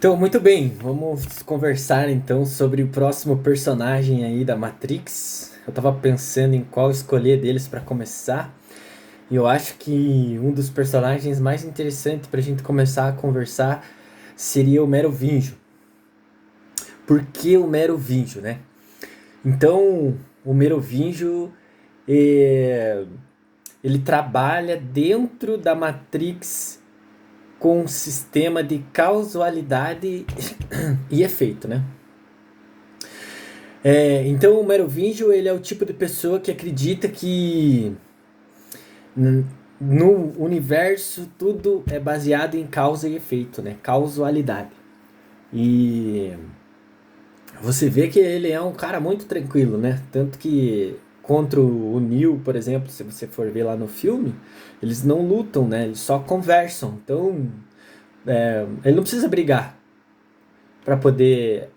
Então, muito bem, vamos conversar então sobre o próximo personagem aí da Matrix. Eu tava pensando em qual escolher deles para começar, e eu acho que um dos personagens mais interessantes pra gente começar a conversar seria o Merovingio. Por que o Merovingio, né? Então, o Merovingio, é, ele trabalha dentro da Matrix com um sistema de causalidade e efeito, né? Então o Merovingio, ele é o tipo de pessoa que acredita que no universo tudo é baseado em causa e efeito, né? Causalidade. E você vê que ele é um cara muito tranquilo, né? Tanto que contra o Neo, por exemplo, se você for ver lá no filme, eles não lutam, né? Eles só conversam. Então, ele não precisa brigar para poder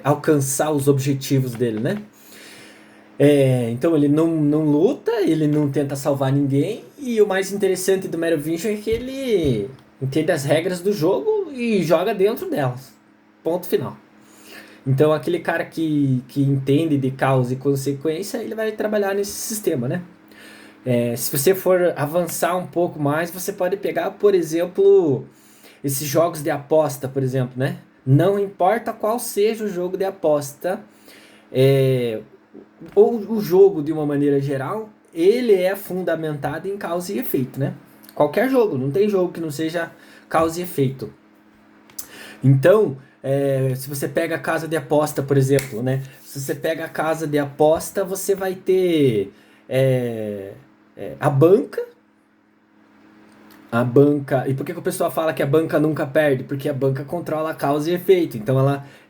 alcançar os objetivos dele, né? Então ele não luta, ele não tenta salvar ninguém, e o mais interessante do Merovingio é que ele entende as regras do jogo e joga dentro delas. Ponto final. Então aquele cara que entende de causa e consequência, ele vai trabalhar nesse sistema, né? Se você for avançar um pouco mais, você pode pegar, por exemplo, esses jogos de aposta, por exemplo, né? Não importa qual seja o jogo de aposta, é, ou o jogo de uma maneira geral, ele é fundamentado em causa e efeito, né? Qualquer jogo, não tem jogo que não seja causa e efeito. Então, se você pega a casa de aposta, por exemplo, né? Se você pega a casa de aposta, você vai ter é, a banca. A banca. E por que, que o pessoal fala que a banca nunca perde? Porque a banca controla a causa e efeito. Então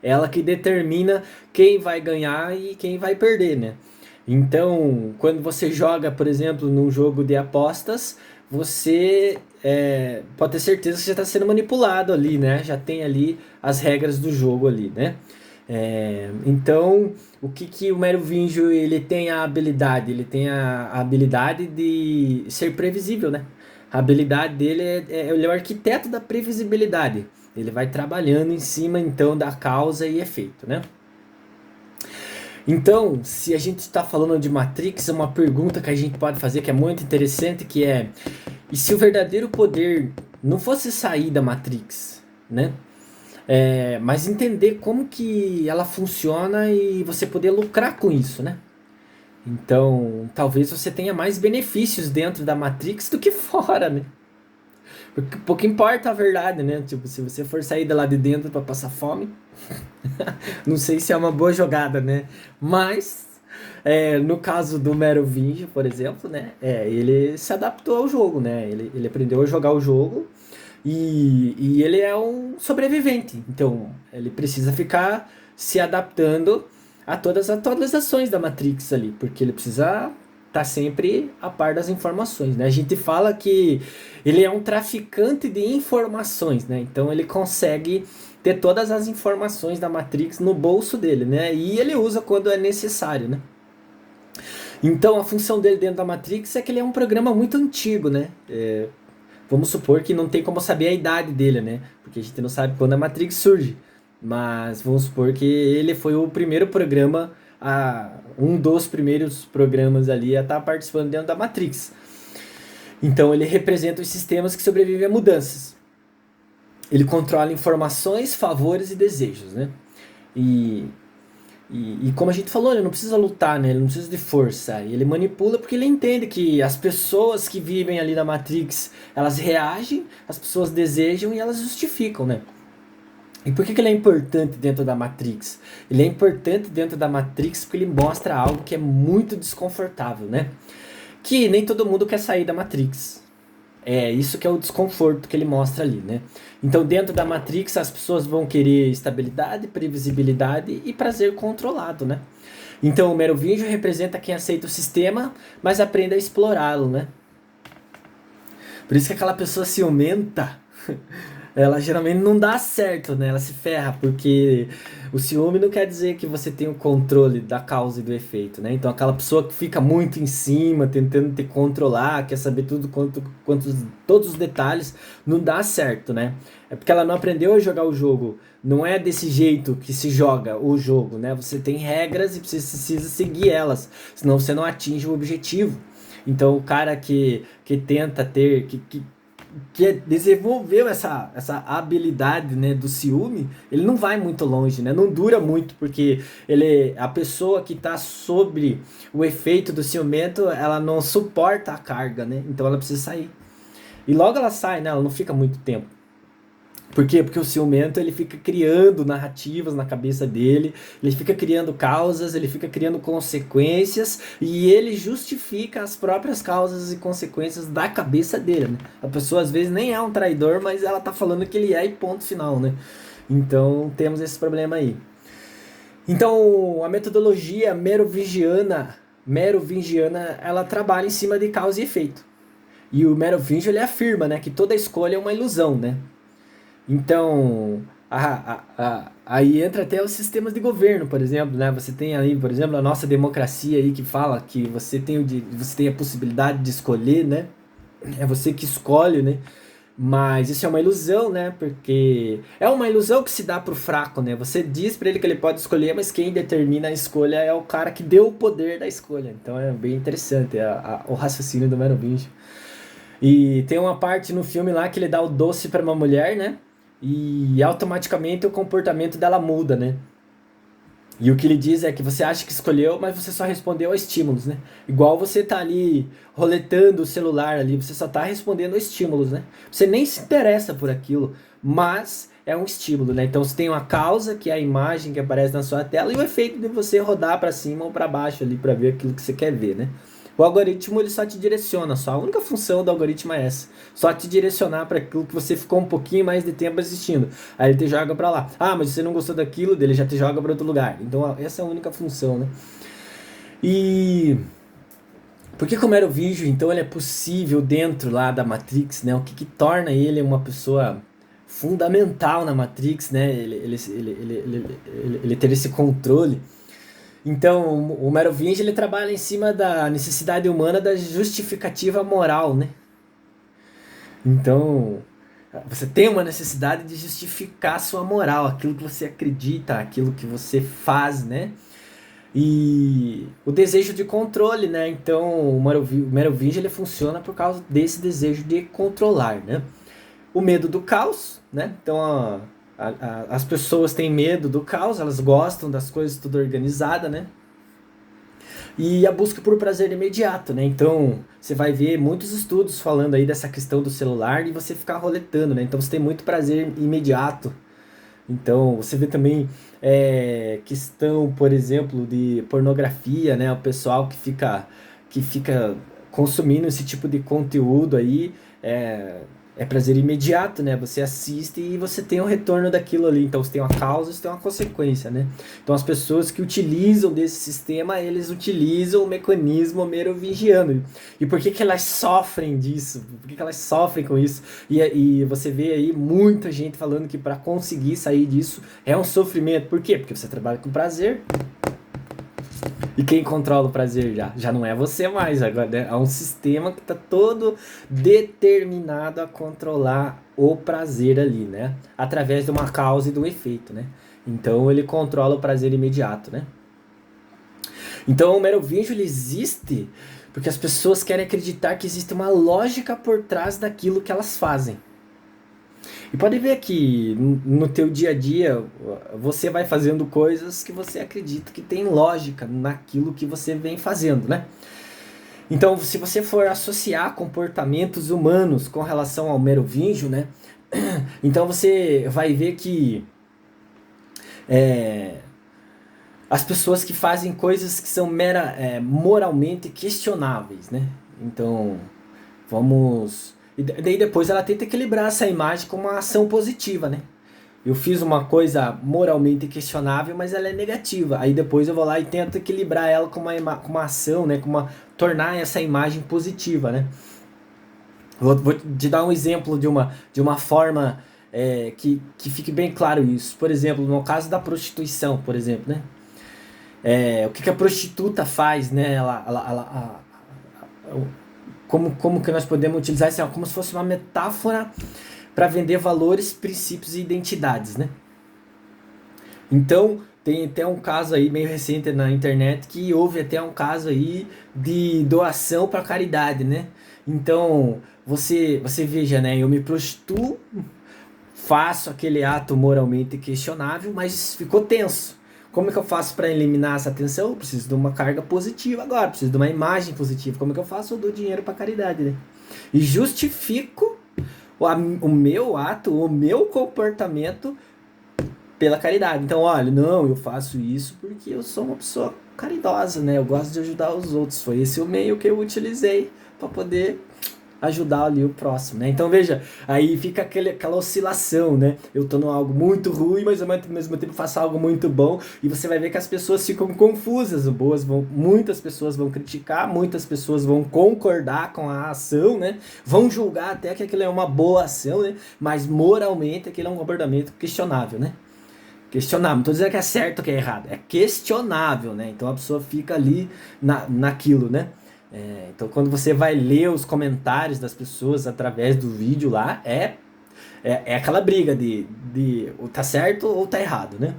ela que determina quem vai ganhar e quem vai perder, né? Então, quando você joga, por exemplo, num jogo de apostas, você pode ter certeza que já está sendo manipulado ali, né? Já tem ali as regras do jogo ali, né? Então, o que que o Merovingio ele tem a habilidade? Ele tem a habilidade de ser previsível, né? A habilidade dele ele é o arquiteto da previsibilidade. Ele vai trabalhando em cima então da causa e efeito, né? Então, se a gente está falando de Matrix, é uma pergunta que a gente pode fazer que é muito interessante, que é: e se o verdadeiro poder não fosse sair da Matrix, né? Mas entender como que ela funciona e você poder lucrar com isso, né? Então, talvez você tenha mais benefícios dentro da Matrix do que fora, né? Porque pouco importa a verdade, né? Tipo, se você for sair de lá de dentro para passar fome, não sei se é uma boa jogada, né? Mas, no caso do Merovingio, por exemplo, né? Ele se adaptou ao jogo, né? Ele aprendeu a jogar o jogo e ele é um sobrevivente. Então, ele precisa ficar se adaptando a todas as atualizações da Matrix ali, porque ele precisa estar sempre a par das informações, né? A gente fala que ele é um traficante de informações, né? Então, ele consegue ter todas as informações da Matrix no bolso dele, né? E ele usa quando é necessário, né? Então, a função dele dentro da Matrix é que ele é um programa muito antigo, né? Vamos supor que não tem como saber a idade dele, né? Porque a gente não sabe quando a Matrix surge. Mas vamos supor que ele foi o primeiro programa, um dos primeiros programas ali a estar participando dentro da Matrix. Então ele representa os sistemas que sobrevivem a mudanças. Ele controla informações, favores e desejos, né? E, e como a gente falou, ele não precisa lutar, né? Ele não precisa de força. Ele manipula porque ele entende que as pessoas que vivem ali na Matrix, elas reagem, as pessoas desejam e elas justificam, né? E por que que ele é importante dentro da Matrix? Ele é importante dentro da Matrix porque ele mostra algo que é muito desconfortável, né? Que nem todo mundo quer sair da Matrix. É isso que é o desconforto que ele mostra ali, né? Então, dentro da Matrix, as pessoas vão querer estabilidade, previsibilidade e prazer controlado, né? Então, o Merovingio representa quem aceita o sistema, mas aprende a explorá-lo, né? Por isso que aquela pessoa ciumenta ela geralmente não dá certo, né? Ela se ferra, porque o ciúme não quer dizer que você tem o controle da causa e do efeito, né? Então aquela pessoa que fica muito em cima, tentando te controlar, quer saber tudo todos os detalhes, não dá certo, né? É porque ela não aprendeu a jogar o jogo. Não é desse jeito que se joga o jogo, né? Você tem regras e você precisa seguir elas, senão você não atinge o objetivo. Então o cara que tenta ter, que desenvolveu essa habilidade, né, do ciúme, ele não vai muito longe, né? Não dura muito, porque a pessoa que está sobre o efeito do ciumento, ela não suporta a carga, né? Então ela precisa sair. E logo ela sai, né? Ela não fica muito tempo. Por quê? Porque o ciumento ele fica criando narrativas na cabeça dele, ele fica criando causas, ele fica criando consequências e ele justifica as próprias causas e consequências da cabeça dele, né? A pessoa às vezes nem é um traidor, mas ela tá falando que ele é e ponto final, né? Então temos esse problema aí. Então a metodologia merovingiana, ela trabalha em cima de causa e efeito. E o Merovingio ele afirma, né, que toda escolha é uma ilusão, né? Então, aí entra até os sistemas de governo, por exemplo, né? Você tem aí, por exemplo, a nossa democracia aí que fala que você tem a possibilidade de escolher, né? É você que escolhe, né? Mas isso é uma ilusão, né? Porque é uma ilusão que se dá pro fraco, né? Você diz pra ele que ele pode escolher, mas quem determina a escolha é o cara que deu o poder da escolha. Então é bem interessante o raciocínio do Merovingio. E tem uma parte no filme lá que ele dá o doce pra uma mulher, né? E automaticamente o comportamento dela muda, né? E o que ele diz é que você acha que escolheu, mas você só respondeu a estímulos, né? Igual você tá ali roletando o celular ali, você só tá respondendo a estímulos, né? Você nem se interessa por aquilo, mas é um estímulo, né? Então você tem uma causa, que é a imagem que aparece na sua tela, e o efeito de você rodar para cima ou para baixo ali para ver aquilo que você quer ver, né? O algoritmo ele só te direciona, só a única função do algoritmo é essa, só te direcionar para aquilo que você ficou um pouquinho mais de tempo assistindo. Aí ele te joga para lá. Ah, mas você não gostou daquilo, dele já te joga para outro lugar. Então essa é a única função, né? E por que o Merovingio, então, ele é possível dentro lá da Matrix, né? O que torna ele uma pessoa fundamental na Matrix, né? Ele ter esse controle. Então, o Merovingio ele trabalha em cima da necessidade humana da justificativa moral, né? Então, você tem uma necessidade de justificar sua moral, aquilo que você acredita, aquilo que você faz, né? E o desejo de controle, né? Então, o Merovingio ele funciona por causa desse desejo de controlar, né? O medo do caos, né? Então, as pessoas têm medo do caos, elas gostam das coisas tudo organizada, né? E a busca por prazer imediato, né? Então, você vai ver muitos estudos falando aí dessa questão do celular e você ficar roletando, né? Então, você tem muito prazer imediato. Então, você vê também questão, por exemplo, de pornografia, né? O pessoal que fica consumindo esse tipo de conteúdo aí, é prazer imediato, né? Você assiste e você tem um retorno daquilo ali. Então, você tem uma causa, você tem uma consequência, né? Então, as pessoas que utilizam desse sistema, eles utilizam o mecanismo merovingiano. E por que que elas sofrem disso? Por que que elas sofrem com isso? E você vê aí muita gente falando que para conseguir sair disso é um sofrimento. Por quê? Porque você trabalha com prazer. E quem controla o prazer já? Já não é você mais. Agora é um sistema que está todo determinado a controlar o prazer ali, né? Através de uma causa e de um efeito, né? Então ele controla o prazer imediato, né? Então o Merovingio ele existe porque as pessoas querem acreditar que existe uma lógica por trás daquilo que elas fazem. E pode ver que no teu dia a dia você vai fazendo coisas que você acredita que tem lógica naquilo que você vem fazendo, né? Então, se você for associar comportamentos humanos com relação ao Merovingio, né? Então você vai ver que é, as pessoas que fazem coisas que são moralmente questionáveis, né? Então, vamos. E daí depois ela tenta equilibrar essa imagem com uma ação positiva, né? Eu fiz uma coisa moralmente questionável, mas ela é negativa. Aí depois eu vou lá e tento equilibrar ela com uma ação, né? Tornar essa imagem positiva, né? Vou te dar um exemplo de uma forma que fique bem claro isso. Por exemplo, no caso da prostituição, por exemplo, né? O que a prostituta faz, né? Como que nós podemos utilizar isso? Como se fosse uma metáfora para vender valores, princípios e identidades, né? Então, tem até um caso aí meio recente na internet que houve até um caso aí de doação para caridade, né? Então, você veja, né? Eu me prostituo, faço aquele ato moralmente questionável, mas ficou tenso. Como é que eu faço para eliminar essa tensão? Eu preciso de uma carga positiva agora, preciso de uma imagem positiva. Como é que eu faço? Eu dou dinheiro para caridade, né? E justifico o meu ato, o meu comportamento pela caridade. Então, olha, não, eu faço isso porque eu sou uma pessoa caridosa, né? Eu gosto de ajudar os outros. Foi esse o meio que eu utilizei para poder ajudar ali o próximo, né? Então veja, aí fica aquela oscilação, né? Eu tô no algo muito ruim, mas ao mesmo tempo faço algo muito bom, e você vai ver que as pessoas ficam confusas, muitas pessoas vão criticar, muitas pessoas vão concordar com a ação, né? Vão julgar até que aquilo é uma boa ação, né? Mas moralmente aquilo é um comportamento questionável, né? Questionável, não tô dizendo que é certo ou que é errado, é questionável, né? Então a pessoa fica ali naquilo, né? Então quando você vai ler os comentários das pessoas através do vídeo lá, é aquela briga de tá certo ou tá errado, né?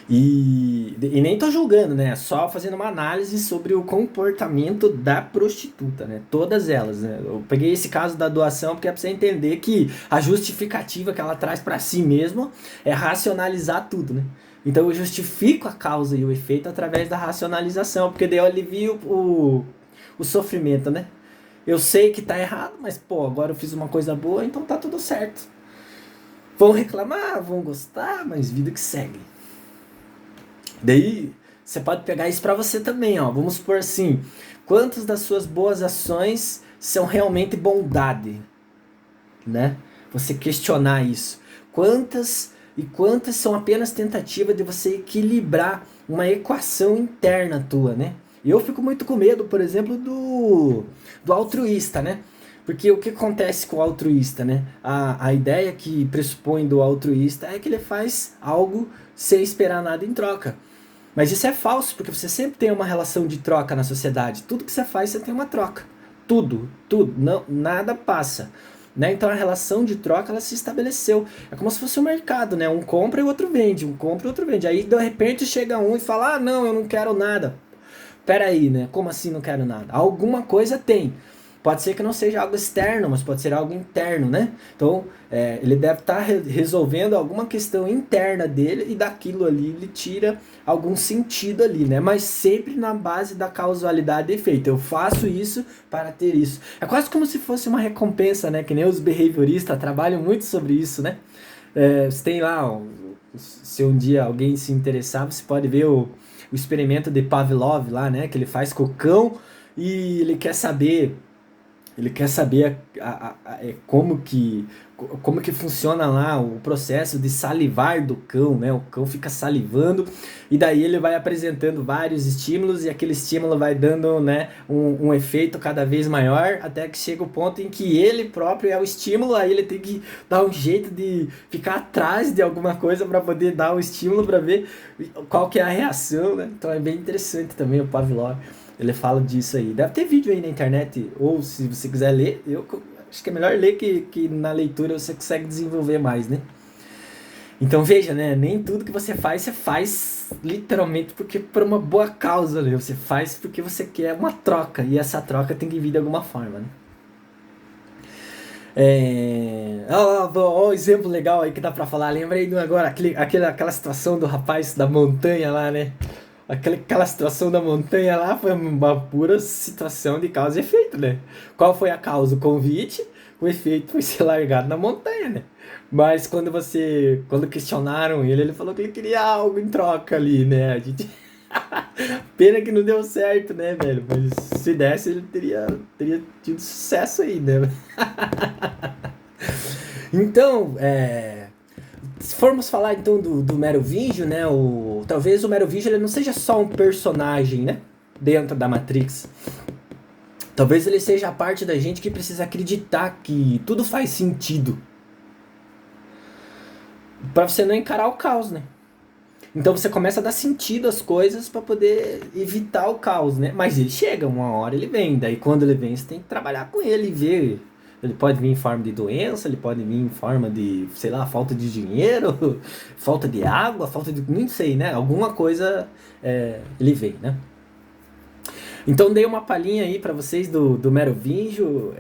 E nem tô julgando, né? Só fazendo uma análise sobre o comportamento da prostituta, né? Todas elas, né? Eu peguei esse caso da doação porque é pra você entender que a justificativa que ela traz para si mesma é racionalizar tudo, né? Então eu justifico a causa e o efeito através da racionalização, porque daí eu alivio o sofrimento, né? Eu sei que tá errado, mas pô, agora eu fiz uma coisa boa, então tá tudo certo. Vão reclamar, vão gostar, mas vida que segue. Daí você pode pegar isso para você também, ó. Vamos supor assim, quantas das suas boas ações são realmente bondade, né? Você questionar isso. Quantas são apenas tentativa de você equilibrar uma equação interna tua, né? Eu fico muito com medo, por exemplo, do altruísta, né? Porque o que acontece com o altruísta, né? A ideia que pressupõe do altruísta é que ele faz algo sem esperar nada em troca. Mas isso é falso, porque você sempre tem uma relação de troca na sociedade. Tudo que você faz, você tem uma troca. Tudo, não, nada passa. Né? Então a relação de troca ela se estabeleceu. É como se fosse um mercado, né? Um compra e o outro vende, um compra e o outro vende. Aí de repente chega um e fala: "Ah, não, eu não quero nada". Pera aí, né? Como assim não quero nada? Alguma coisa tem. Pode ser que não seja algo externo, mas pode ser algo interno, né? Então, ele deve estar resolvendo alguma questão interna dele e daquilo ali ele tira algum sentido ali, né? Mas sempre na base da causalidade e efeito. Eu faço isso para ter isso. É quase como se fosse uma recompensa, né? Que nem os behavioristas trabalham muito sobre isso, né? Você tem lá, se um dia alguém se interessar, você pode ver o experimento de Pavlov lá, né? Que ele faz com o cão e ele quer saber como que funciona lá o processo de salivar do cão, né? O cão fica salivando e daí ele vai apresentando vários estímulos e aquele estímulo vai dando, né, um efeito cada vez maior até que chega o ponto em que ele próprio é o estímulo, aí ele tem que dar um jeito de ficar atrás de alguma coisa para poder dar o estímulo para ver qual que é a reação, né? Então é bem interessante também o Pavlov. Ele fala disso aí. Deve ter vídeo aí na internet, ou se você quiser ler, eu acho que é melhor ler que na leitura você consegue desenvolver mais, né? Então veja, né? Nem tudo que você faz literalmente porque por uma boa causa, né? Você faz porque você quer uma troca, e essa troca tem que vir de alguma forma, né? Ó, exemplo legal aí que dá pra falar. Lembrei de agora, aquela situação do rapaz da montanha lá, né? Aquela situação da montanha lá foi uma pura situação de causa e efeito, né? Qual foi a causa? O convite, o efeito foi ser largado na montanha, né? Mas quando questionaram ele, ele falou que ele queria algo em troca ali, né? Pena que não deu certo, né, velho? Mas se desse, ele teria tido sucesso aí, né? Então, se formos falar então do Merovingio, né? Talvez o Merovingio ele não seja só um personagem, né? Dentro da Matrix. Talvez ele seja a parte da gente que precisa acreditar que tudo faz sentido. Para você não encarar o caos, né? Então você começa a dar sentido às coisas para poder evitar o caos, né? Mas ele chega, uma hora ele vem. Daí quando ele vem, você tem que trabalhar com ele e ver. Ele pode vir em forma de doença, ele pode vir em forma de, sei lá, falta de dinheiro, falta de água, falta de. Não sei, né? Alguma coisa ele vem, né? Então dei uma palhinha aí para vocês do Merovingio.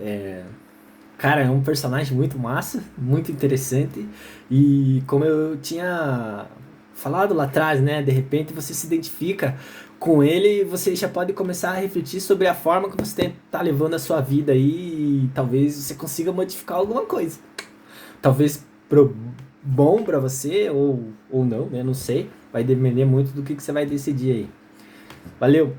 Cara, é um personagem muito massa, muito interessante. E como eu tinha falado lá atrás, né? De repente você se identifica com ele e você já pode começar a refletir sobre a forma que você está levando a sua vida aí e talvez você consiga modificar alguma coisa. Talvez pro bom para você ou não, né? Não sei. Vai depender muito do que você vai decidir aí. Valeu!